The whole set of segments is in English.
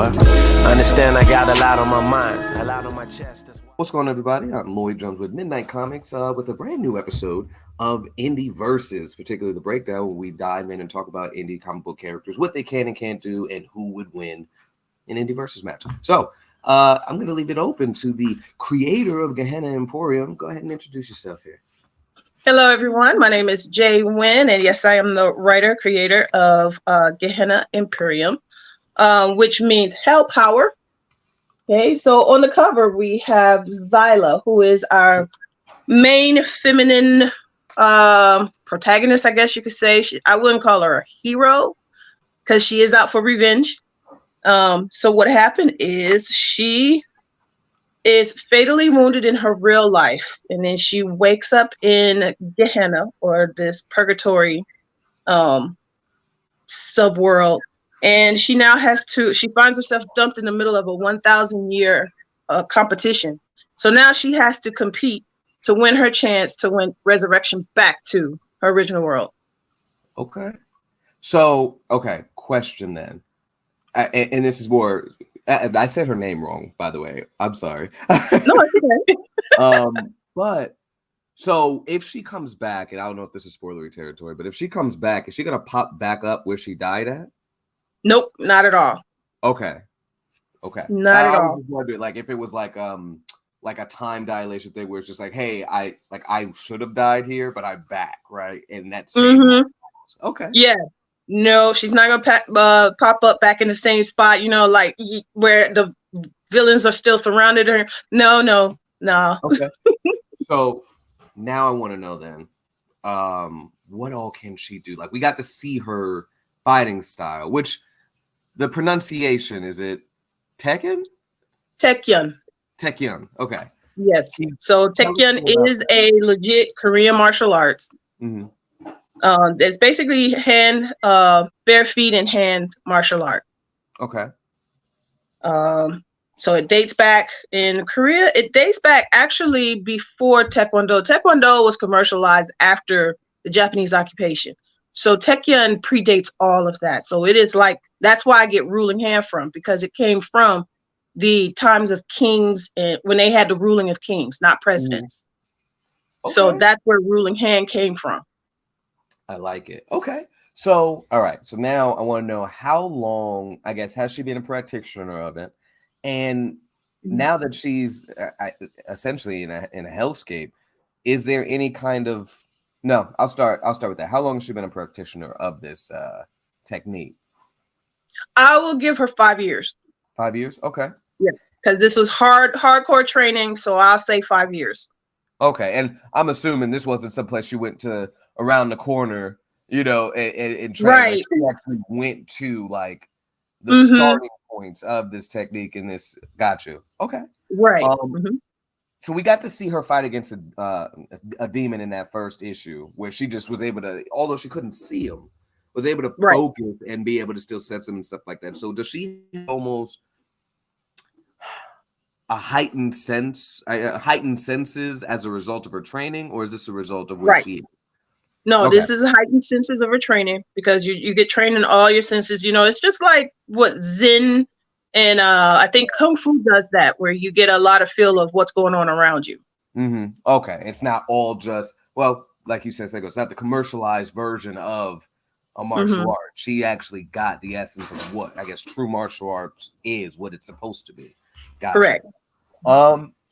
What? I understand I got a lot on my mind, a lot on my chest. What's going on, everybody? I'm Lloyd Jones with Midnight Comics with a brand new episode of Indie Versus, particularly the breakdown where we dive in and talk about indie comic book characters, what they can and can't do, and who would win in Indie Versus match. So I'm going to leave it open to the creator of Gehenna Imperium. Go ahead and introduce yourself here. Hello, everyone. My name is Jaye Wynn, and yes, I am the writer, creator of Gehenna Imperium, which means hell power. Okay, so on the cover, we have Zillah, who is our main feminine protagonist, I guess you could say. I wouldn't call her a hero because she is out for revenge. So what happened is she is fatally wounded in her real life, and then she wakes up in Gehenna, or this purgatory subworld, and she finds herself dumped in the middle of a 1,000-year competition. So now she has to compete to win her chance to win resurrection back to her original world. Okay. So, question then. And this is more, I said her name wrong, by the way. I'm sorry. No, it's okay. But so if she comes back, and I don't know if this is spoilery territory, but if she comes back, is she gonna pop back up where she died at? Nope, not at all. Okay. Not at all. I was just wondering, like, if it was like a time dilation thing where it's just like, hey, I should have died here, but I'm back, right? And that's okay. Yeah. No, she's not gonna pop up back in the same spot, like where the villains are still surrounded her. No. Okay. So now I want to know then, what all can she do? Like, we got to see her fighting style, which the pronunciation, is it Tekken? Tekken. Okay. Yes. So Tekken is a legit Korean martial arts. Mm-hmm. It's basically bare feet and hand martial art. Okay. So it dates back in Korea. It dates back actually before Taekwondo. Taekwondo was commercialized after the Japanese occupation. So Tekken predates all of that. So it is like, that's why I get ruling hand from, because it came from the times of kings and when they had the ruling of kings, not presidents. Okay. So that's where ruling hand came from. I like it. Okay. So, all right. So now I want to know, how long, I guess, has she been a practitioner of it? And now that she's essentially in a hellscape, is there any kind of, no, I'll start with that. How long has she been a practitioner of this technique? I will give her 5 years. 5 years? Okay. Yeah. Because this was hardcore training. So I'll say 5 years. Okay. And I'm assuming this wasn't someplace she went to around the corner, and train. Right. Like, she actually went to like the starting points of this technique and this. Got you. Okay. Right. So we got to see her fight against a demon in that first issue, where she just was able to, although she couldn't see him, was able to focus and be able to still sense him and stuff like that. So does she almost heightened senses as a result of her training, or is this a result of where she is? No, This is a heightened senses of her training, because you get trained in all your senses. It's just like what Zen and I think Kung Fu does that, where you get a lot of feel of what's going on around you. Okay. It's not all just, well, like you said, it's not the commercialized version of a martial art. She actually got the essence of what, I guess, true martial arts is, what it's supposed to be. Gotcha. Correct.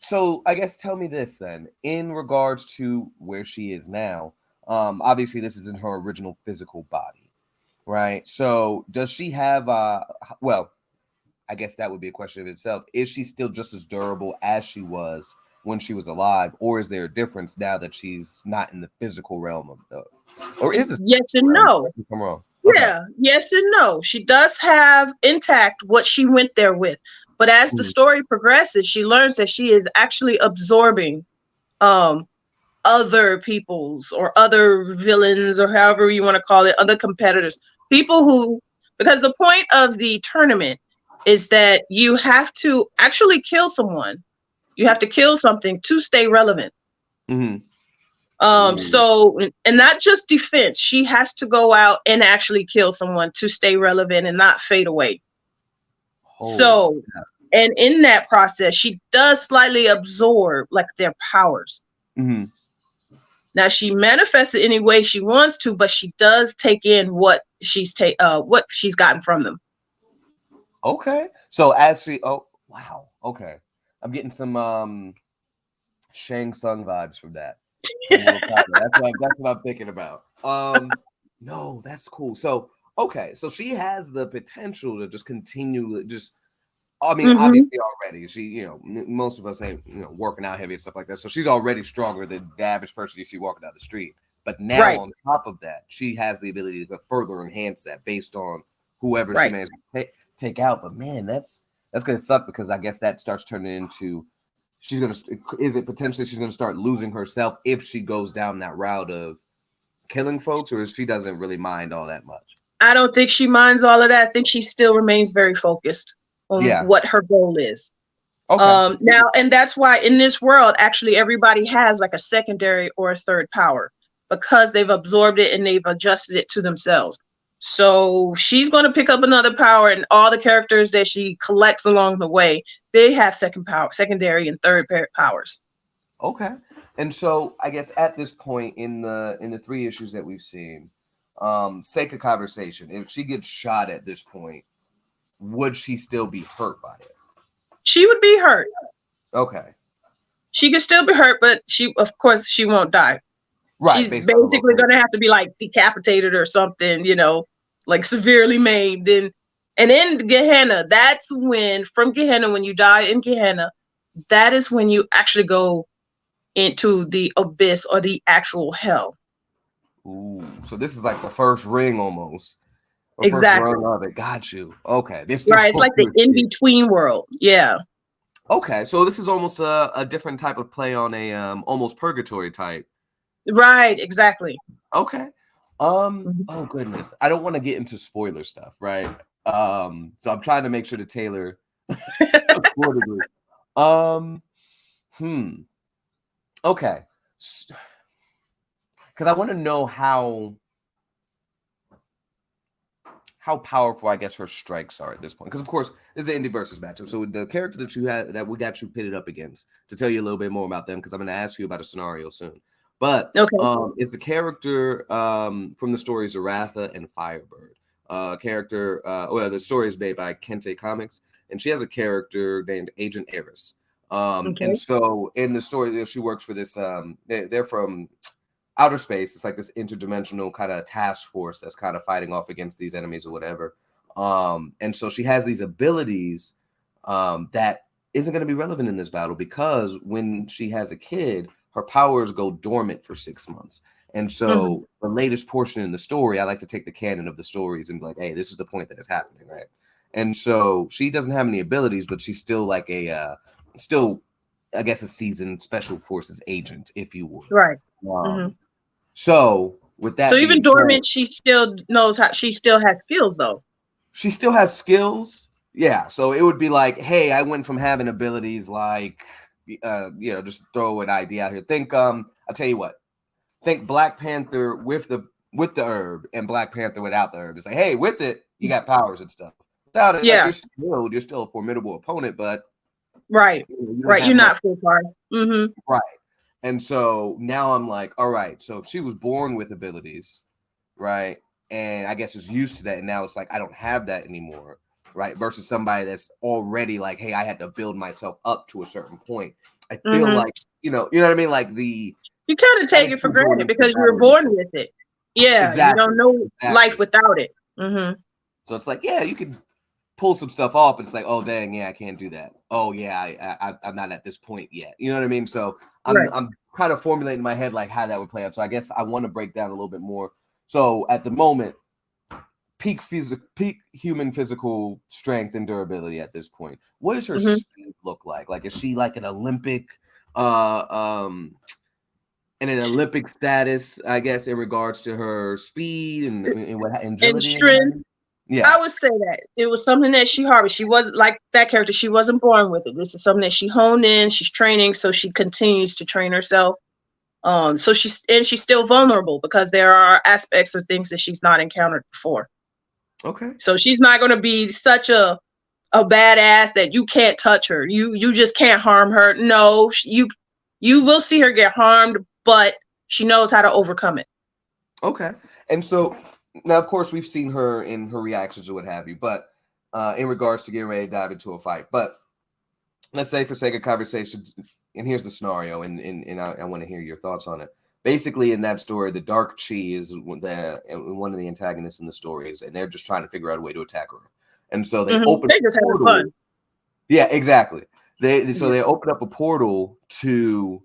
So I guess tell me this then, in regards to where she is now. Obviously this isn't her original physical body, right? So does she have well, I guess that would be a question of itself. Is she still just as durable as she was when she was alive, or is there a difference now that she's not in the physical realm of the, or is this? Yes and no. I'm wrong. Yeah, yes and no. She does have intact what she went there with, but as the story progresses, she learns that she is actually absorbing other people's or other villains, or however you want to call it, other competitors, people who, because the point of the tournament is that you have to actually kill someone. You have to kill something to stay relevant. So, and not just defense, she has to go out and actually kill someone to stay relevant and not fade away. So, and in that process, she does slightly absorb like their powers. Mm-hmm. Now she manifests it any way she wants to, but she does take in what she's gotten from them. Okay. So as she, oh wow. Okay. I'm getting some Shang Tsung vibes from that. That's what I'm thinking about. No, that's cool. So okay, so she has the potential to just continue just. I mean, obviously already she, most of us ain't working out heavy and stuff like that. So she's already stronger than the average person you see walking down the street. But now on top of that, she has the ability to further enhance that based on whoever she managed to take out. But man, that's gonna suck because I guess that starts turning into she's gonna start losing herself if she goes down that route of killing folks, or she doesn't really mind all that much. I don't think she minds all of that. I think she still remains very focused on what her goal is. Okay. Now, and that's why in this world, actually, everybody has like a secondary or a third power because they've absorbed it and they've adjusted it to themselves. So she's going to pick up another power, and all the characters that she collects along the way, they have secondary and third powers. Okay. And so I guess at this point in the 3 issues that we've seen, sake of conversation, if she gets shot at this point, would she still be hurt by it? She would be hurt. Okay. She could still be hurt, but of course she won't die. Right. She's basically going to have to be like decapitated or something, like severely maimed. And in Gehenna, that's when when you die in Gehenna, that is when you actually go into the abyss or the actual hell. Ooh, so this is like the first ring almost. Exactly. First run of it. Got you. Okay. Right. It's like the in-between world. Yeah. Okay. So this is almost a different type of play on a almost purgatory type. Right. Exactly. Okay. Oh goodness. I don't want to get into spoiler stuff, right? So I'm trying to make sure to tailor accordingly. Okay. Because I want to know how powerful I guess her strikes are at this point. Because of course, this is the indie versus matchup. So the character that you had that we got you pitted up against, to tell you a little bit more about them, because I'm going to ask you about a scenario soon. But it's the character from the stories Aratha and Firebird. The story is made by Kente Comics, and she has a character named Agent Eris. And so in the story, she works for this. They're from outer space. It's like this interdimensional kind of task force that's kind of fighting off against these enemies or whatever. And so she has these abilities that isn't going to be relevant in this battle because when she has a kid, her powers go dormant for 6 months. And so the latest portion in the story, I like to take the canon of the stories and be like, hey, this is the point that it's happening, right? And so she doesn't have any abilities, but she's still like I guess a seasoned special forces agent, if you would. Right. So with that, so even dormant, she still she still has skills though. She still has skills. Yeah. So it would be like, hey, I went from having abilities like, just throw an idea out here. Think, I'll tell you what. Think Black Panther with the herb and Black Panther without the herb. It's like, hey, with it, you got powers and stuff. Without it, you're still a formidable opponent, but right, you're not full card. Right. And so now I'm like, all right, so if she was born with abilities, right, and I guess is used to that, and now it's like I don't have that anymore, right, versus somebody that's already like, hey, I had to build myself up to a certain point. I feel like, you know what I mean? Like you kind of take it for granted because you were born with it. Yeah, exactly. You don't know life without it. So it's like, yeah, you can pull some stuff off, but it's like, oh, dang, yeah, I can't do that. Oh, yeah, I'm not at this point yet. You know what I mean? So I'm kind of formulating in my head like how that would play out. So I guess I want to break down a little bit more. So at the moment, peak human physical strength and durability at this point. What does her speed look like? Like, is she like an Olympic, in an Olympic status, I guess, in regards to her speed and agility and strength? Yeah, I would say that it was something that she harbored. She was like that character. She wasn't born with it. This is something that she honed in. She's training, so she continues to train herself. So she's still vulnerable because there are aspects of things that she's not encountered before. Okay. So she's not going to be such a a badass that you can't touch her. You just can't harm her. No, you will see her get harmed, but she knows how to overcome it. Okay. And so now, of course, we've seen her in her reactions or what have you, but in regards to getting ready to dive into a fight. But let's say for sake of conversation, and here's the scenario, and I want to hear your thoughts on it. Basically, in that story, the Dark Chi is one of the antagonists in the stories, and they're just trying to figure out a way to attack her. And so they open They just a portal. fun. Yeah, exactly. They open up a portal to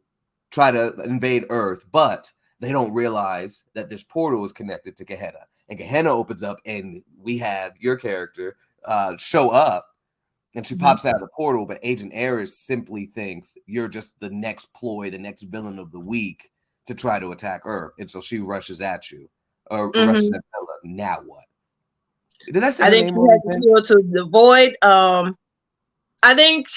try to invade Earth, but they don't realize that this portal is connected to Gehenna. And Gehenna opens up, and we have your character show up, and she pops out of the portal, but Agent Eris simply thinks you're just the next ploy, the next villain of the week to try to attack Earth. And so she rushes at you, or rushes at Zillah. Now what? Did I say I the think name she wrong? has to go to the void. I think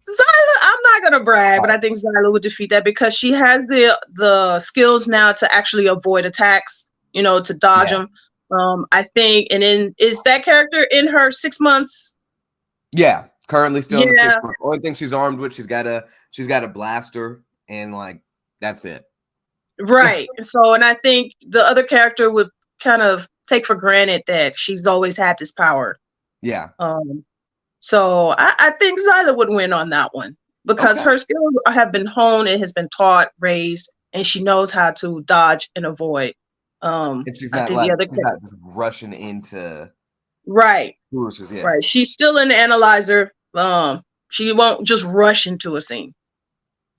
Zillah, I'm not gonna brag, but I think Zillah would defeat that because she has the skills now to actually avoid attacks, to dodge them. I think, and then is that character in her 6 months? Yeah, currently still in the 6 months. Only thing she's armed with, she's got a blaster, and like that's it. Right. So, and I think the other character would kind of take for granted that she's always had this power. Yeah. So I think Zillah would win on that one because her skills have been honed, it has been taught, raised, and she knows how to dodge and avoid. And she's not just rushing into right. Yeah. Right. She's still an analyzer. She won't just rush into a scene.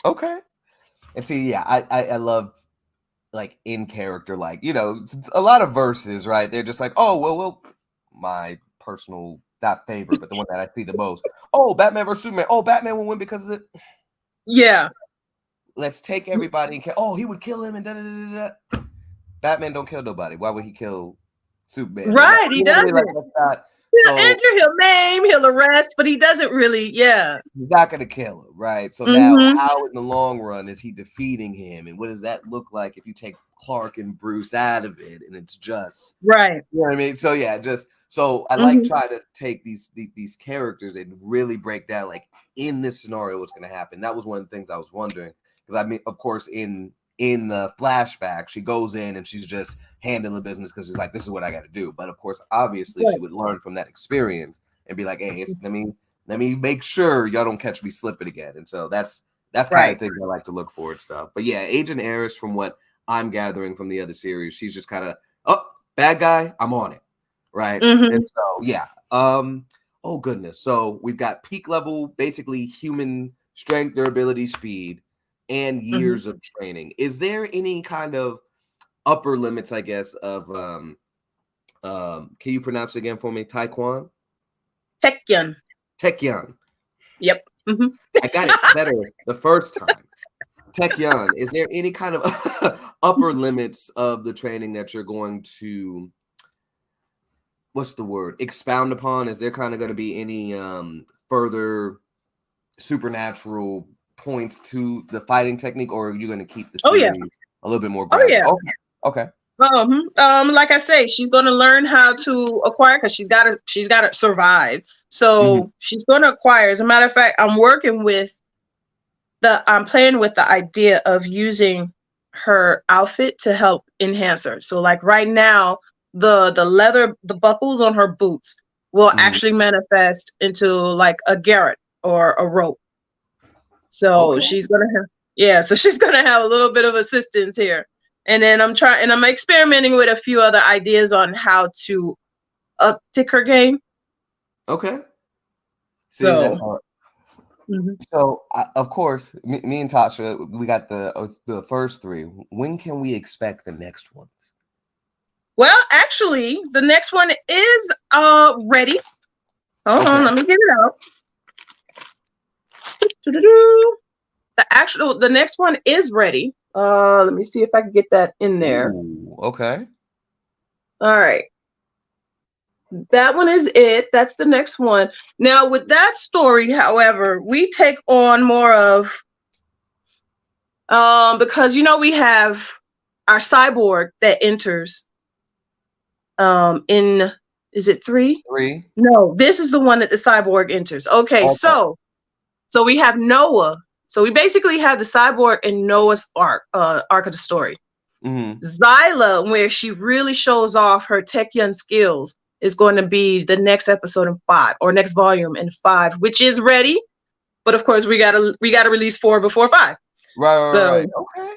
Okay. And see, yeah, I love like in character, like, a lot of verses, right? They're just like, oh, well, my personal not favorite, but the one that I see the most. Oh, Batman versus Superman. Oh, Batman will win because of it. Yeah. Let's take everybody and oh, he would kill him and da da da da. Batman don't kill nobody. Why would he kill Superman? Right, he doesn't. He'll injure, he'll maim, he'll arrest, but he doesn't really, He's not going to kill him, right? So now how in the long run is he defeating him? And what does that look like if you take Clark and Bruce out of it and it's just... Right. You know what I mean? So yeah, so I like trying to take these characters and really break down, like, in this scenario, what's going to happen. That was one of the things I was wondering. Because, I mean, of course, in the flashback, she goes in and she's just handling the business because she's like, this is what I got to do. But, of course, obviously, she would learn from that experience and be like, hey, let me make sure y'all don't catch me slipping again. And so that's kind of things I like to look for and stuff. But, yeah, Agent Eris, from what I'm gathering from the other series, she's just kind of, oh, bad guy, I'm on it. Right. And so, yeah. Oh, goodness. So we've got peak level, basically human strength, durability, speed, and years of training. Is there any kind of upper limits, I guess, of can you pronounce it again for me? Taekwon? Taekyon. Yep. I got it better the first time. Taekyon. Is there any kind of upper limits of the training that you're going to, what's the word, expound upon? Is there kind of going to be any further supernatural points to the fighting technique, or are you going to keep the series a little bit more grounded? Okay. Like I say, she's going to learn how to acquire because she's got to survive. So she's going to acquire. As a matter of fact, I'm playing with the idea of using her outfit to help enhance her. So like right now, the leather, the buckles on her boots will actually manifest into like a garrote or a rope. So she's gonna have, so she's gonna have a little bit of assistance here. And then I'm experimenting with a few other ideas on how to uptick her game. Okay. See, that's hard. So, of course, me and Tasha, we got the first three. When can we expect the next ones? Well, actually, the next one is ready. Hold on, let me get it out. The next one is ready. Let me see if I can get that in there. Ooh, okay. All right. That one is it. That's the next one. Now, with that story, however, we take on more of because we have our cyborg that enters in Is it 3? 3. No, this is the one that the cyborg enters. Okay. So we have Noah. So we basically have the cyborg in Noah's arc of the story. Mm-hmm. Zillah, where she really shows off her Techyun skills, is going to be the next episode in 5, or next volume in 5, which is ready. But of course, we gotta release 4 before 5. Right. Okay.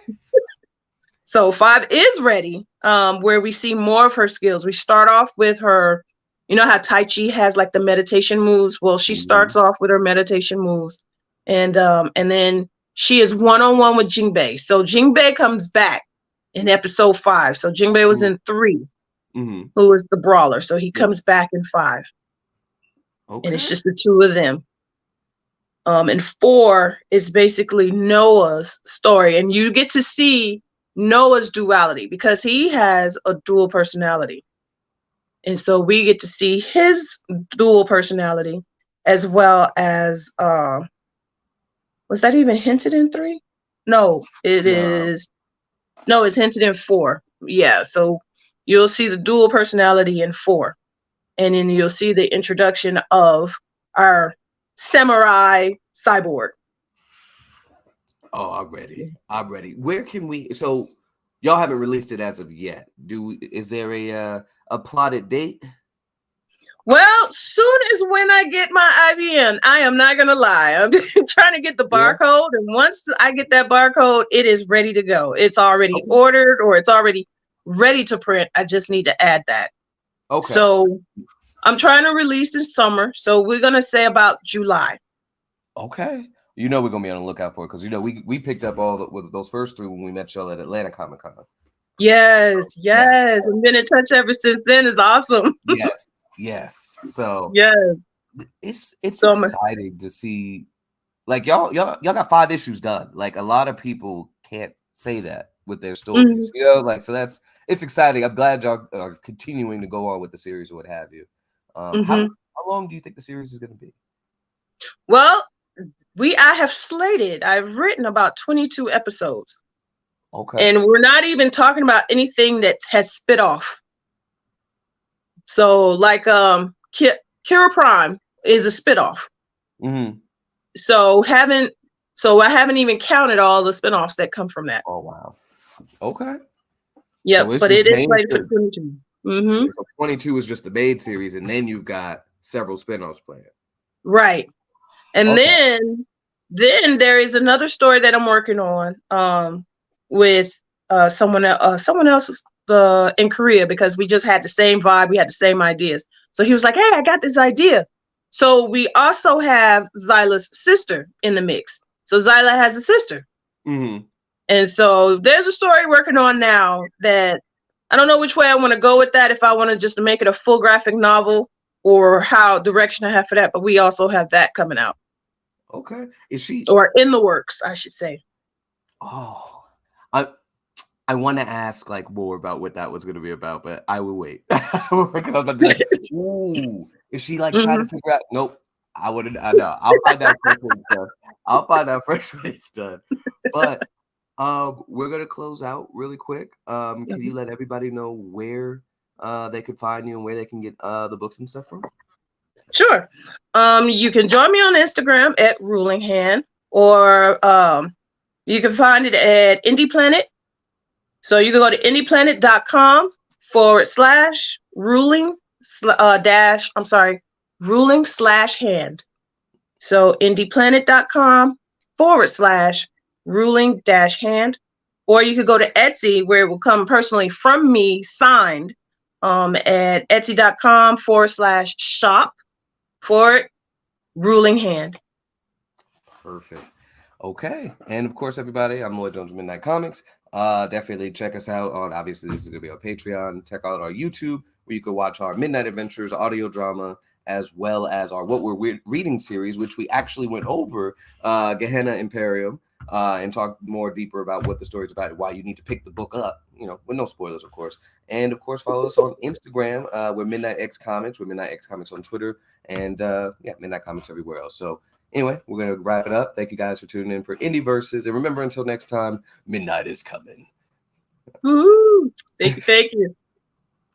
So 5 is ready, where we see more of her skills. We start off with her, you know how Tai Chi has like the meditation moves? Well, she starts off with her meditation moves. And then she is one-on-one with Jinbei. So Jinbei comes back in episode 5. So Jinbei was in 3, who is the brawler. So he comes back in 5. Okay. And it's just the 2 of them. And 4 is basically Noah's story. And you get to see Noah's duality because he has a dual personality. And so we get to see his dual personality as well as, was that even hinted in 3? No, it's hinted in 4. Yeah. So you'll see the dual personality in 4. And then you'll see the introduction of our samurai cyborg. Oh, I'm ready. Where can we? So y'all haven't released it as of yet. Is there a plotted date? Well, soon as when I get my IBN, I am not gonna lie. I'm trying to get the barcode, and once I get that barcode, it is ready to go. It's already ordered, or it's already ready to print. I just need to add that. Okay. So I'm trying to release in summer. So we're gonna say about July. Okay. You know we're gonna be on the lookout for it because you know we picked up with those first 3 when we met y'all at Atlanta Comic Con. Yes, and been in touch ever since then. Is awesome. Yes. So it's exciting to see. Like y'all got 5 issues done. Like a lot of people can't say that with their stories. You know, like so it's exciting. I'm glad y'all are continuing to go on with the series or what have you. How long do you think the series is going to be? Well, I've written about 22 episodes. Okay. And we're not even talking about anything that has spit off. So like Kira Prime is a spinoff. So I haven't even counted all the spinoffs that come from that. Oh wow. Okay. Yeah, so but it is slated for 22. So 22 is just the main series, and then you've got several spinoffs planned. Right. And then there is another story that I'm working on with someone else in Korea, because we just had the same vibe, we had the same ideas. So he was like, "Hey, I got this idea." So we also have Zillah's sister in the mix. So Zillah has a sister. And so there's a story working on now that I don't know which way I want to go with that, if I want to just make it a full graphic novel or how direction I have for that. But we also have that coming out. Okay. Is she or in the works, I should say? Oh, I want to ask like more about what that was going to be about, but I will wait because I was about to be like, "Ooh, is she like trying to figure out?" Nope, I wouldn't. I know. I'll find out first when it's done. I'll find out first when it's done. But we're gonna close out really quick. Can you let everybody know where they could find you and where they can get the books and stuff from? Sure. You can join me on Instagram at Ruling Hand, or you can find it at Indie Planet. So you can go to indieplanet.com/ruling/hand. So indieplanet.com/ruling-hand. Or you could go to Etsy, where it will come personally from me, signed, at etsy.com/shop/ruling hand. Perfect. Okay. And of course, everybody, I'm Lloyd Jones of Midnight Comics. Definitely check us out on, obviously, this is going to be on Patreon. Check out our YouTube, where you can watch our Midnight Adventures audio drama, as well as our What We're Reading series, which we actually went over Gehenna Imperium and talked more deeper about what the story is about and why you need to pick the book up, you know, with no spoilers, of course. And of course, follow us on Instagram. We're Midnight X Comics. We're Midnight X Comics on Twitter, and Midnight Comics everywhere else. So anyway, we're going to wrap it up. Thank you guys for tuning in for Indieverses. And remember, until next time, midnight is coming. Woo! Thank you.